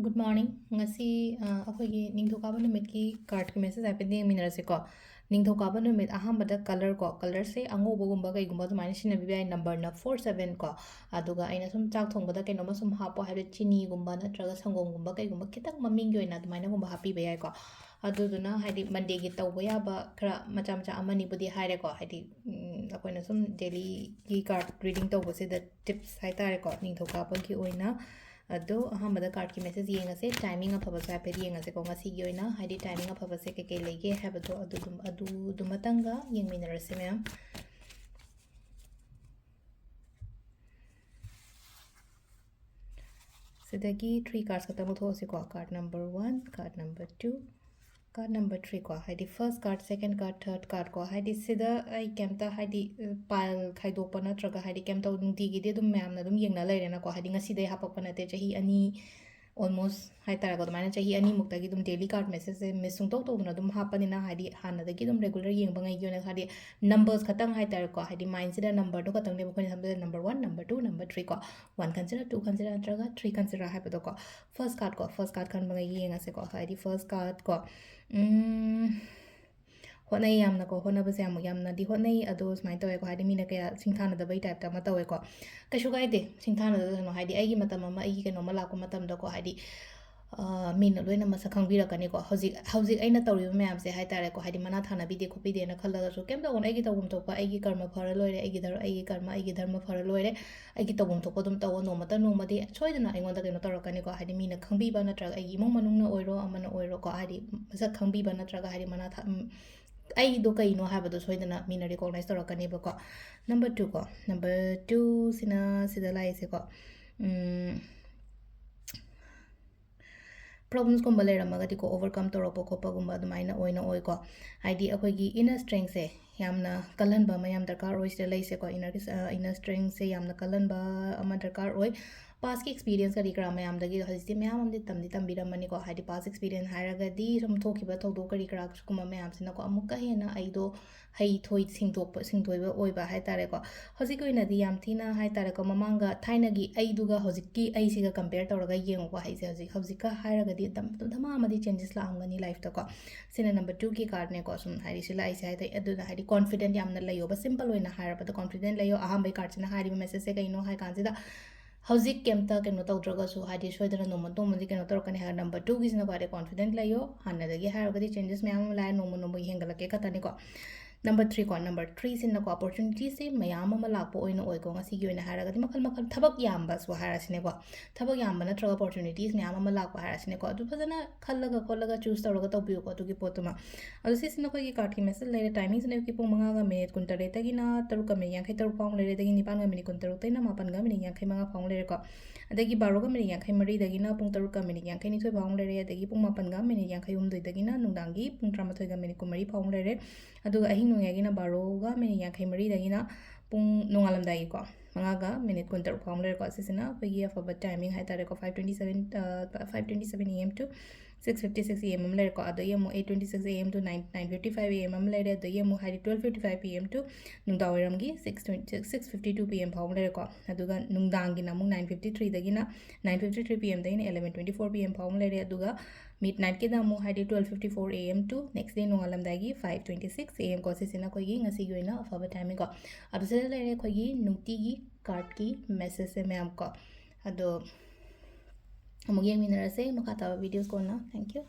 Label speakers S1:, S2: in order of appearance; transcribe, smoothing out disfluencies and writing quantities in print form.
S1: Good morning. Ngasi akhoi ningthokaba numit ki card ki message ape ding minarase ko. Ningthokaba numit ahambada color ko. Color se angobo gumba kai gumba sumai sina bibi number na 47 ko. Aduga aina sum chak thongbada kai noma sum hapo habe chini gumba na traga sangom gumba kai gumba kitang maming yo ina dumaina gumba happy bayai ko. Aduduna haidi Monday gi tawba yaba kra macha macha amani budi haire ko. Haidi akoina sum daily ki card reading tawba se the tips haitare ko. Ningthokaba ki oina अदो अहमद card की message येंगसे timing अफबस हाइफे येंगसे को ngasi gi oina haidi timing अफबसे के लेगे हैबदो अदुमतंगा येंगमिनरसे मैम सिदगी 3 कार्ड्स खत्म होसे को card number 1 card number 2 card number 3 को Heidi first card second card third card को हाइडी सिदा आई केमता हाइडी पाइल खाइदोप नत्रगा हाइडी केमता नुंतीगी दे मैम ना येंगना लेरेना को हाइडी ngasi दे हापक नते चाही अनि almost hai tara ko mana chahi ani mukta gi dum daily card message se missung to na dum hapani na hadi hana da gi dum regular yeng bangai gi na hadi numbers khatang hai tara ko hadi mind se da number to khatang ne ko ni sambe number 1 number 2 number 3 ko 1 consider 2 consider traga 3 consider hai pa ko first card kan bangai gi yeng ase ko hadi first card ko hotnai yamna ko hona base yamna di hotnai ado smai tawe ko hadi mina kaya singthana da bai type ta ma tawe ko kashu gai de singthana da no hadi ai gi matam ma ai gi keno mala ko matam da ko hadi mina loina masa khangbi rakani ko hauzik aina tawri mayam se hai tare ko hadi mana thana bi de khopi de na khalla ga so kem da on ai gi tawum to ko ai gi karma phara loire ai gi karma ai gi dharma phara loire ai gi tawum to ko dum tawo no mata no madi choidana ai ngonda keno tarakani ko hadi mina khangbi ba na tra ai gi mong manung na oiro amana oiro ko hadi masa khangbi ba na tra ga hadi mana ai do kai no have do soidana mina recognize torakani ba ko number 2 ko number 2 sina sida lai se ko problems ko malera magati ko overcome toropo ko pagumba dumaina oina oi ko id akoi gi inner strength se yamna kalan ba mayam darkar oi se lai se ko inner strength se yamna kalan ba ama darkar oi पास की experience करी करा ma'am दगी हजिति ma'am हम तमदी तंबिरमनी को Heidi पास experience हायरगदी सम थोखिबा थौदो करी करा कुमा ma'am सिना को अमुक हेना आइदो हई थोई सिंगतोइबा ओइबा हाइतारे को हजिक ओइनादी याम थीना हाइतारे को ममांगा थाइनागी आइदुगा हजिककी आइसिगा कंपेयर तौरगा येंगो को हाइसे हजिका हायरगदी धमा अमदी चेंजेस लांगनी लाइफ तो को सिना नंबर 2 की कार्ड ने को सुम हाइरी सिला आइसे हाइते अदुना हाइडी कॉन्फिडेंट यामना लयो बस सिंपल ओइना हायरबा कॉन्फिडेंट लयो अहम बे कार्ड सिना हाइरी मैसेज से कइनो हाइ कांसिदा हौजिक केमता केनो तौद्रगसु हाइडी सोइदना नोमन तोमन केनो तौरकनी हायर नंबर 2 गिसना बारे कॉन्फिडेंट लयो हानदगी हायरगदी चेंजेस मैम लाय नोमन नोमन हेंगलके खतनी को नंबर 3 को नंबर 3 सिन को अपॉर्चुनिटी से मयाम अमा लापो ओइनो ओइको ngasi gi oina haragadi makal makal thabak yamba so harasine ko thabak yamba natra opportunities mayam ama lakpa harasine ko adu phajana khallaga khollaga choose tawraga tawbiyo ko adu gi potuma adu si sin ko gi card ki message lere timing sine ki pung manga ga minute kun tare tagi na taru ka me yang khai taru paung lere tagi ni pan ga minute kun taru tai na mapan ga minute yang khai manga paung lere ko adagi baro ga minute yang khai mari dagi na pung taru ka minute yang khai ni thoi paung lere adagi pung mapan ga minute yang khai doi dagi na nungdangi pung trama thoi ga minute kun mari paung lere adu ahi ꯅꯨꯡꯉꯥꯏꯒꯤꯅ ꯕꯥꯔꯣꯒ minute 53ꯗꯒꯤꯅ ꯄꯨꯡ ꯅꯣꯡꯉꯥꯜꯂꯝꯗꯥꯏꯒꯤꯀꯣ 5ꯒ minute 16 ꯐꯥꯎ ꯂꯩꯔꯦꯀꯣ ꯑꯁꯤꯁꯤꯅ ꯑꯩꯈꯣꯏꯒꯤ ꯑꯐꯕ timing ꯍꯥꯏꯇꯥꯔꯦꯀꯣ 5:27 AM to 6:56 AM ꯑꯃ ꯂꯩꯔꯦꯀꯣ ꯑꯗꯒꯤ ꯑꯃꯨꯛ 8:26 AM to 9:55 AM ꯑꯃ ꯂꯩꯔꯦ ꯑꯗꯒꯤ ꯑꯃꯨꯛ ꯍꯥꯏꯗꯤ 12:55 PM to ꯅꯨꯡꯗꯥꯡꯋꯥꯏꯔꯝꯒꯤ 6:52 PM ꯐꯥꯎ ꯂꯩꯔꯦꯀꯣ ꯑꯗꯨꯒ ꯅꯨꯡꯗꯥꯡꯒꯤꯅ ꯑꯃꯨꯛ 9:53ꯗꯒꯤꯅ 9:53 PM ꯗꯒꯤꯅ 11:24 PM ꯐꯥꯎ ꯂꯩꯔꯦ ꯑꯗꯨꯒ मिड नाइट के दामो हाइडी 12:54 AM टू नेक्स्ट डे नोंगालमदागी 5:26 AM को सिसिना कोई ngasi gi oina afaba time ko adu se lere khoi nukti gi card ki message se मैं आपको अदो अमुक yeng minara se makata videos ko na thank you